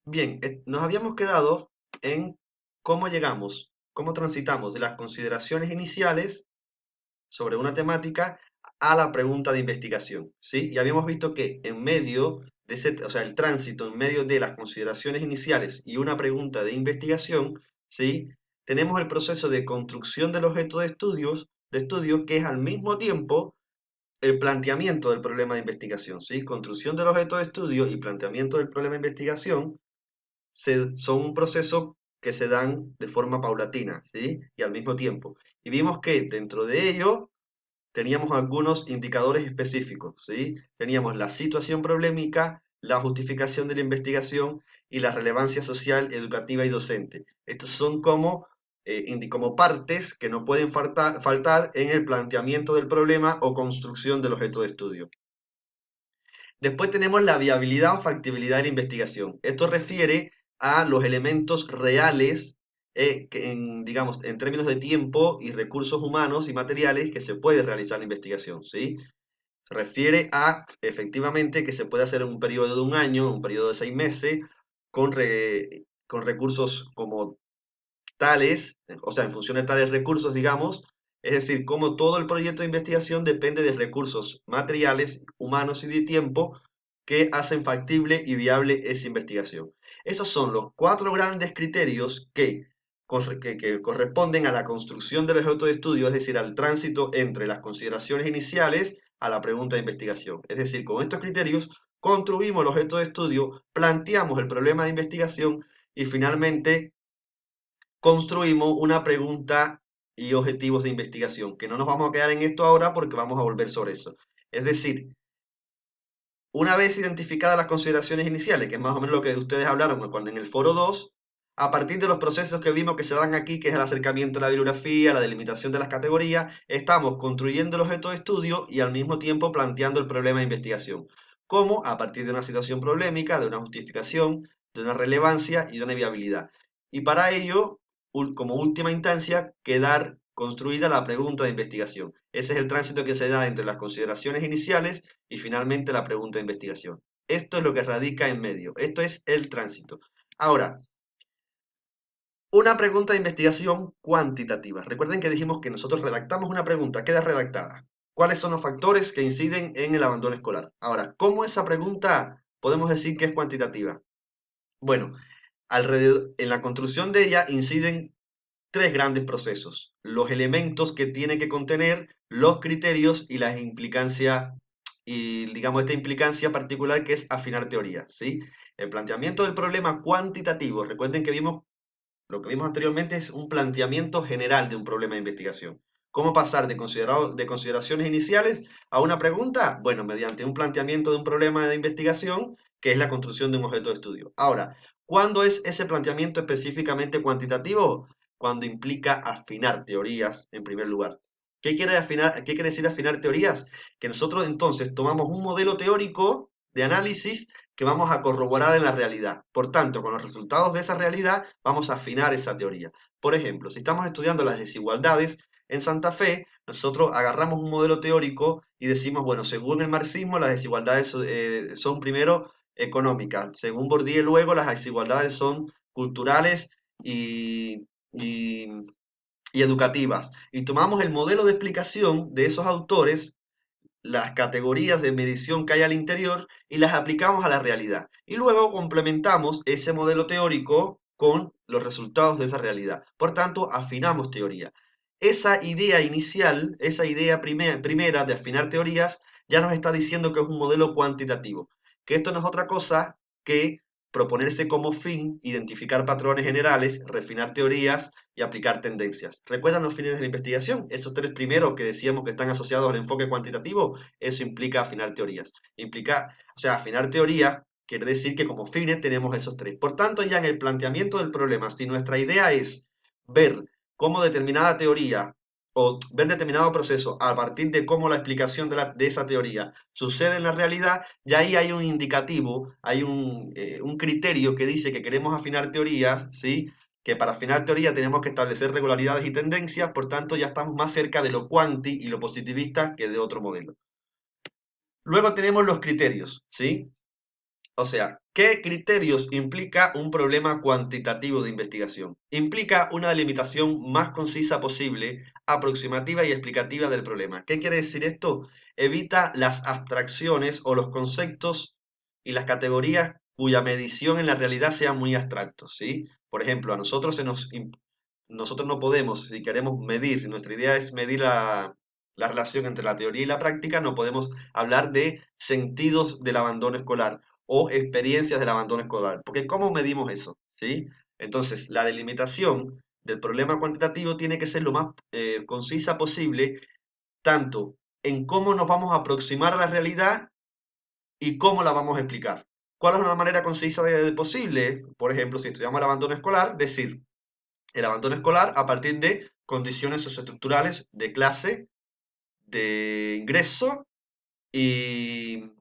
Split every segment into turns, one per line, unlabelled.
Bien, nos habíamos quedado en cómo llegamos, cómo transitamos de las consideraciones iniciales sobre una temática a la pregunta de investigación, ¿sí? Y habíamos visto que en medio de ese, o sea, el tránsito en medio de las consideraciones iniciales y una pregunta de investigación, ¿sí? Tenemos el proceso de construcción del objeto de estudio que es al mismo tiempo el planteamiento del problema de investigación, ¿sí? Construcción del objeto de estudio y planteamiento del problema de investigación son un proceso que se dan de forma paulatina, ¿sí? Y al mismo tiempo. Y vimos que dentro de ello teníamos algunos indicadores específicos, ¿sí? Teníamos la situación problemática, la justificación de la investigación y la relevancia social, educativa y docente. Estos son como partes que no pueden faltar en el planteamiento del problema o construcción del objeto de estudio. Después tenemos la viabilidad o factibilidad de la investigación. Esto refiere a los elementos reales, digamos, en términos de tiempo y recursos humanos y materiales que se puede realizar la investigación, ¿sí? Se refiere a, efectivamente, que se puede hacer en un periodo de un año, un periodo de 6 meses, con recursos como tales, o sea, en función de tales recursos, digamos, es decir, como todo el proyecto de investigación depende de recursos materiales, humanos y de tiempo que hacen factible y viable esa investigación. Esos son los cuatro grandes criterios que corresponden a la construcción del objeto de estudio, es decir, al tránsito entre las consideraciones iniciales a la pregunta de investigación. Es decir, con estos criterios construimos el objeto de estudio, planteamos el problema de investigación y finalmente construimos una pregunta y objetivos de investigación, que no nos vamos a quedar en esto ahora porque vamos a volver sobre eso. Es decir, una vez identificadas las consideraciones iniciales, que es más o menos lo que ustedes hablaron cuando en el foro 2, a partir de los procesos que vimos que se dan aquí, que es el acercamiento a la bibliografía, la delimitación de las categorías, estamos construyendo el objeto de estudio y al mismo tiempo planteando el problema de investigación. ¿Cómo? A partir de una situación problemática, de una justificación, de una relevancia y de una viabilidad. Y para ello, como última instancia, quedar construida la pregunta de investigación. Ese es el tránsito que se da entre las consideraciones iniciales y finalmente la pregunta de investigación. Esto es lo que radica en medio. Esto es el tránsito. Ahora, una pregunta de investigación cuantitativa. Recuerden que dijimos que nosotros redactamos una pregunta, queda redactada. ¿Cuáles son los factores que inciden en el abandono escolar? Ahora, ¿cómo esa pregunta podemos decir que es cuantitativa? Bueno, en la construcción de ella inciden tres grandes procesos: los elementos que tiene que contener, los criterios y las implicancias, y digamos esta implicancia particular que es afinar teoría, ¿sí? El planteamiento del problema cuantitativo, recuerden que lo que vimos anteriormente es un planteamiento general de un problema de investigación. ¿Cómo pasar de consideraciones iniciales a una pregunta? Bueno, mediante un planteamiento de un problema de investigación, que es la construcción de un objeto de estudio. Ahora, ¿cuándo es ese planteamiento específicamente cuantitativo? Cuando implica afinar teorías, en primer lugar. ¿Qué quiere decir afinar teorías? Que nosotros entonces tomamos un modelo teórico de análisis que vamos a corroborar en la realidad. Por tanto, con los resultados de esa realidad vamos a afinar esa teoría. Por ejemplo, si estamos estudiando las desigualdades en Santa Fe, nosotros agarramos un modelo teórico y decimos, bueno, según el marxismo, las desigualdades son primero económicas. Según Bourdieu, luego las desigualdades son culturales y, y, y educativas. Y tomamos el modelo de explicación de esos autores, las categorías de medición que hay al interior y las aplicamos a la realidad. Y luego complementamos ese modelo teórico con los resultados de esa realidad. Por tanto, afinamos teoría. Esa idea inicial, esa idea primera de afinar teorías, ya nos está diciendo que es un modelo cuantitativo. Que esto no es otra cosa que proponerse como fin identificar patrones generales, refinar teorías y aplicar tendencias. ¿Recuerdan los fines de la investigación? Esos tres primeros que decíamos que están asociados al enfoque cuantitativo, eso implica afinar teorías. O sea, afinar teoría quiere decir que como fines tenemos esos tres. Por tanto, ya en el planteamiento del problema, si nuestra idea es ver cómo determinada teoría o ver determinado proceso a partir de cómo la explicación de esa teoría sucede en la realidad, ya ahí hay un indicativo, hay un criterio que dice que queremos afinar teorías, ¿sí? Que para afinar teoría tenemos que establecer regularidades y tendencias, por tanto ya estamos más cerca de lo cuanti y lo positivista que de otro modelo. Luego tenemos los criterios, ¿sí? O sea, ¿Qué criterios implica un problema cuantitativo de investigación? Implica una delimitación más concisa posible, aproximativa y explicativa del problema. ¿Qué quiere decir esto? Evita las abstracciones o los conceptos y las categorías cuya medición en la realidad sea muy abstractos, ¿sí? Por ejemplo, a nosotros nosotros no podemos, si queremos medir, si nuestra idea es medir la relación entre la teoría y la práctica, no podemos hablar de sentidos del abandono escolar o experiencias del abandono escolar. Porque ¿cómo medimos eso? ¿Sí? Entonces, la delimitación del problema cuantitativo tiene que ser lo más concisa posible, tanto en cómo nos vamos a aproximar a la realidad y cómo la vamos a explicar. ¿Cuál es una manera concisa de posible? Por ejemplo, si estudiamos el abandono escolar, decir el abandono escolar a partir de condiciones socioestructurales de clase, de ingreso y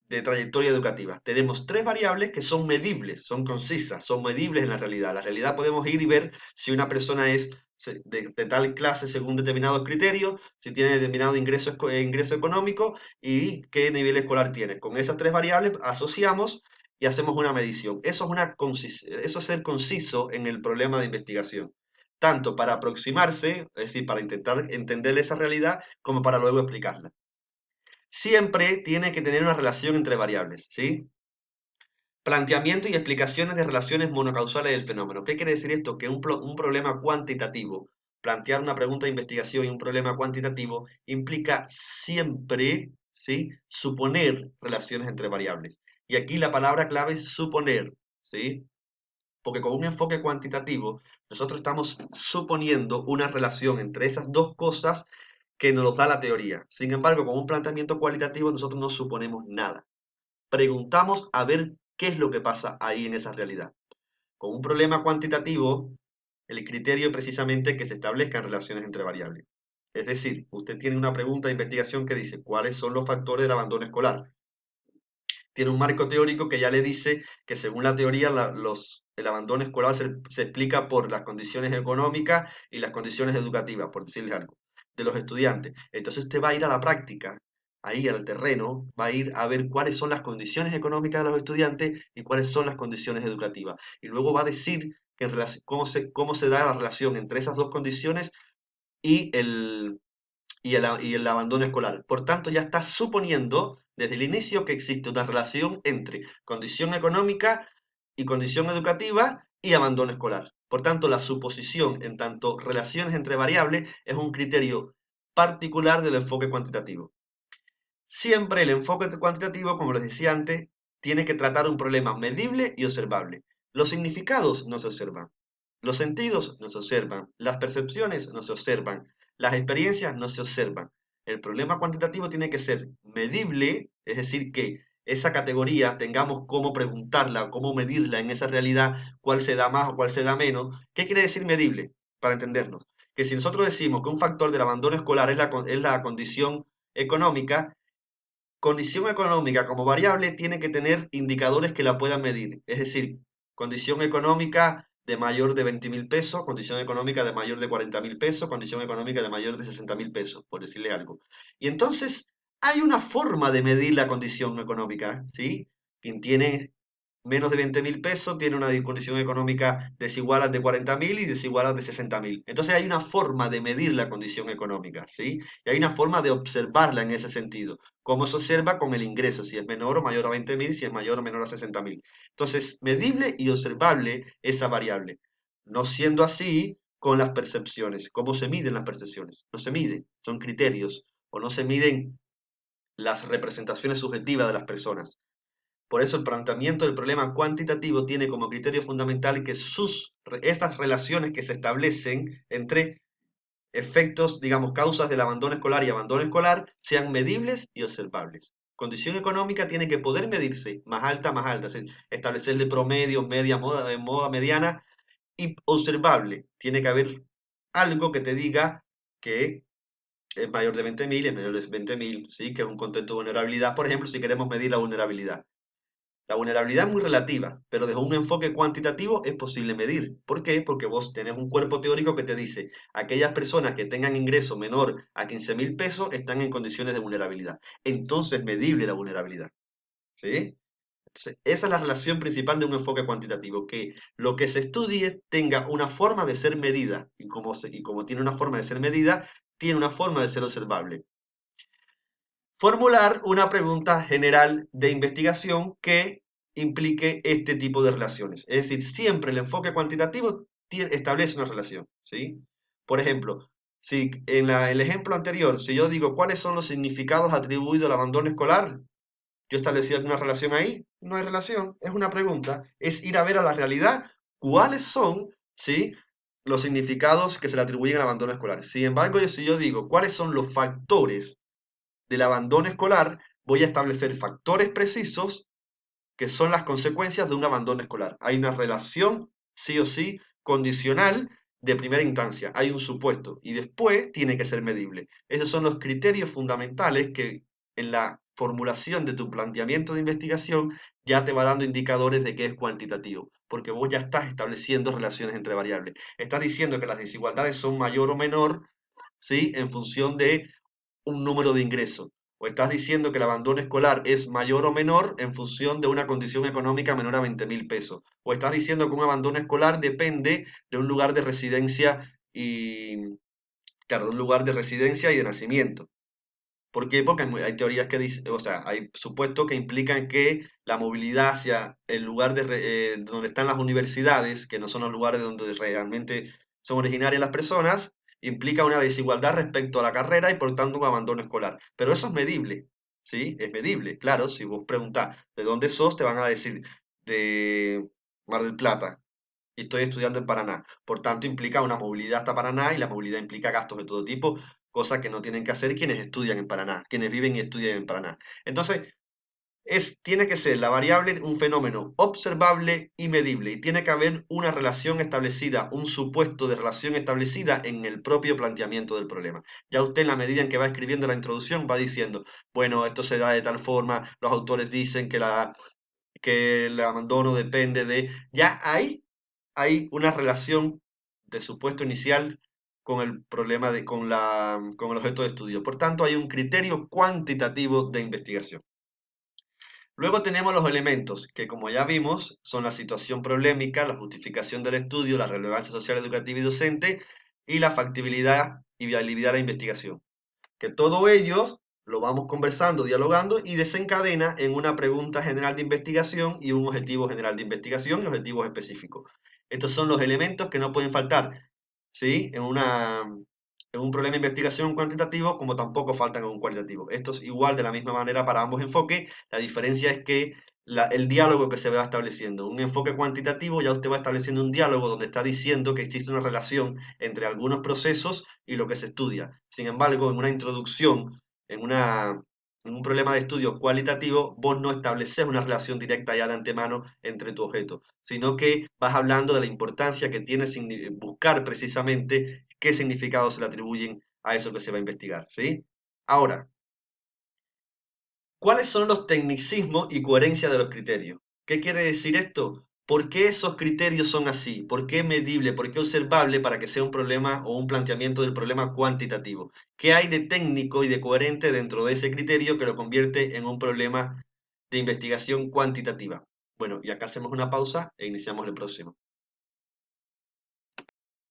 de trayectoria educativa. Tenemos tres variables que son medibles, son concisas, son medibles en la realidad. La realidad podemos ir y ver si una persona es de tal clase según determinados criterios, si tiene determinado ingreso económico y qué nivel escolar tiene. Con esas tres variables asociamos y hacemos una medición. Eso es ser conciso en el problema de investigación. Tanto para aproximarse, es decir, para intentar entender esa realidad, como para luego explicarla. Siempre tiene que tener una relación entre variables, ¿sí? Planteamiento y explicaciones de relaciones monocausales del fenómeno. ¿Qué quiere decir esto? Que un problema cuantitativo, plantear una pregunta de investigación y un problema cuantitativo implica siempre, ¿sí? Suponer relaciones entre variables. Y aquí la palabra clave es suponer, ¿sí? Porque con un enfoque cuantitativo, nosotros estamos suponiendo una relación entre esas dos cosas que nos da la teoría. Sin embargo, con un planteamiento cualitativo nosotros no suponemos nada. Preguntamos a ver qué es lo que pasa ahí en esa realidad. Con un problema cuantitativo, el criterio es precisamente que se establezcan relaciones entre variables. Es decir, usted tiene una pregunta de investigación que dice, ¿cuáles son los factores del abandono escolar? Tiene un marco teórico que ya le dice que según la teoría el abandono escolar se explica por las condiciones económicas y las condiciones educativas, por decirles algo, de los estudiantes. Entonces usted va a ir a la práctica, ahí al terreno, va a ir a ver cuáles son las condiciones económicas de los estudiantes y cuáles son las condiciones educativas. Y luego va a decir que cómo se da la relación entre esas dos condiciones y el abandono escolar. Por tanto, ya está suponiendo desde el inicio que existe una relación entre condición económica y condición educativa y abandono escolar. Por tanto, la suposición en tanto relaciones entre variables es un criterio particular del enfoque cuantitativo. Siempre el enfoque cuantitativo, como les decía antes, tiene que tratar un problema medible y observable. Los significados no se observan, los sentidos no se observan, las percepciones no se observan, las experiencias no se observan. El problema cuantitativo tiene que ser medible, es decir, que esa categoría tengamos cómo preguntarla, cómo medirla en esa realidad, cuál se da más o cuál se da menos. ¿Qué quiere decir medible? Para entendernos. Que si nosotros decimos que un factor del abandono escolar es la condición económica, condición económica como variable tiene que tener indicadores que la puedan medir. Es decir, condición económica de mayor de 20.000 pesos, condición económica de mayor de 40.000 pesos, condición económica de mayor de 60.000 pesos, por decirle algo. Y entonces hay una forma de medir la condición económica, ¿sí? Quien tiene menos de 20.000 pesos tiene una condición económica desigual a de 40.000 y desigual a de 60.000. Entonces hay una forma de medir la condición económica, ¿sí? Y hay una forma de observarla en ese sentido. ¿Cómo se observa? Con el ingreso, si es menor o mayor a 20.000, si es mayor o menor a 60.000. Entonces, medible y observable esa variable. No siendo así con las percepciones. ¿Cómo se miden las percepciones? No se miden, son criterios, o no se miden las representaciones subjetivas de las personas. Por eso el planteamiento del problema cuantitativo tiene como criterio fundamental que estas relaciones que se establecen entre efectos, digamos, causas del abandono escolar y abandono escolar, sean medibles y observables. Condición económica tiene que poder medirse, más alta, es decir, establecerle promedio, media, moda mediana, y observable. Tiene que haber algo que te diga que es mayor de 20.000, es menor de 20.000, ¿sí? Que es un contexto de vulnerabilidad. Por ejemplo, si queremos medir la vulnerabilidad. La vulnerabilidad es muy relativa, pero desde un enfoque cuantitativo es posible medir. ¿Por qué? Porque vos tenés un cuerpo teórico que te dice, aquellas personas que tengan ingreso menor a 15.000 pesos están en condiciones de vulnerabilidad. Entonces, medible la vulnerabilidad. ¿Sí? Esa es la relación principal de un enfoque cuantitativo, que lo que se estudie tenga una forma de ser medida, y como tiene una forma de ser medida, tiene una forma de ser observable. Formular una pregunta general de investigación que implique este tipo de relaciones. Es decir, siempre el enfoque cuantitativo establece una relación, ¿sí? Por ejemplo, si en el ejemplo anterior, si yo digo cuáles son los significados atribuidos al abandono escolar, yo establecí alguna relación ahí, no hay relación, es una pregunta, es ir a ver a la realidad cuáles son, ¿sí?, los significados que se le atribuyen al abandono escolar. Sin embargo, si yo digo cuáles son los factores del abandono escolar, voy a establecer factores precisos que son las consecuencias de un abandono escolar. Hay una relación, sí o sí, condicional de primera instancia. Hay un supuesto y después tiene que ser medible. Esos son los criterios fundamentales que en la formulación de tu planteamiento de investigación ya te va dando indicadores de que es cuantitativo, porque vos ya estás estableciendo relaciones entre variables. Estás diciendo que las desigualdades son mayor o menor, ¿sí?, en función de un número de ingresos. O estás diciendo que el abandono escolar es mayor o menor en función de una condición económica menor a 20.000 pesos. O estás diciendo que un abandono escolar depende de un lugar de residencia y, claro, de un lugar de residencia y de nacimiento. ¿Por qué? Porque hay teorías que dicen, o sea, hay supuestos que implican que la movilidad hacia el lugar donde están las universidades, que no son los lugares donde realmente son originarias las personas, implica una desigualdad respecto a la carrera y por tanto un abandono escolar. Pero eso es medible, ¿sí? Es medible. Claro, si vos preguntás de dónde sos, te van a decir de Mar del Plata y estoy estudiando en Paraná. Por tanto, implica una movilidad hasta Paraná y la movilidad implica gastos de todo tipo, cosas que no tienen que hacer quienes estudian en Paraná, quienes viven y estudian en Paraná. Entonces, tiene que ser la variable un fenómeno observable y medible, y tiene que haber una relación establecida, un supuesto de relación establecida en el propio planteamiento del problema. Ya usted en la medida en que va escribiendo la introducción va diciendo, bueno, esto se da de tal forma, los autores dicen que el abandono depende de... Ya hay una relación de supuesto inicial con el problema con el objeto de estudio. Por tanto, hay un criterio cuantitativo de investigación. Luego tenemos los elementos, que como ya vimos, son la situación problemática, la justificación del estudio, la relevancia social, educativa y docente, y la factibilidad y viabilidad de la investigación. Que todo ello lo vamos conversando, dialogando y desencadena en una pregunta general de investigación y un objetivo general de investigación y objetivos específicos. Estos son los elementos que no pueden faltar, ¿sí?, en un problema de investigación cuantitativo, como tampoco faltan en un cualitativo. Esto es igual de la misma manera para ambos enfoques. La diferencia es que el diálogo que se va estableciendo. Un enfoque cuantitativo ya usted va estableciendo un diálogo donde está diciendo que existe una relación entre algunos procesos y lo que se estudia. Sin embargo, en una introducción, en un problema de estudio cualitativo, vos no estableces una relación directa ya de antemano entre tu objeto, sino que vas hablando de la importancia que tiene buscar precisamente qué significados se le atribuyen a eso que se va a investigar, ¿sí? Ahora, ¿cuáles son los tecnicismos y coherencia de los criterios? ¿Qué quiere decir esto? ¿Por qué esos criterios son así? ¿Por qué medible? ¿Por qué observable para que sea un problema o un planteamiento del problema cuantitativo? ¿Qué hay de técnico y de coherente dentro de ese criterio que lo convierte en un problema de investigación cuantitativa? Bueno, y acá hacemos una pausa e iniciamos el próximo.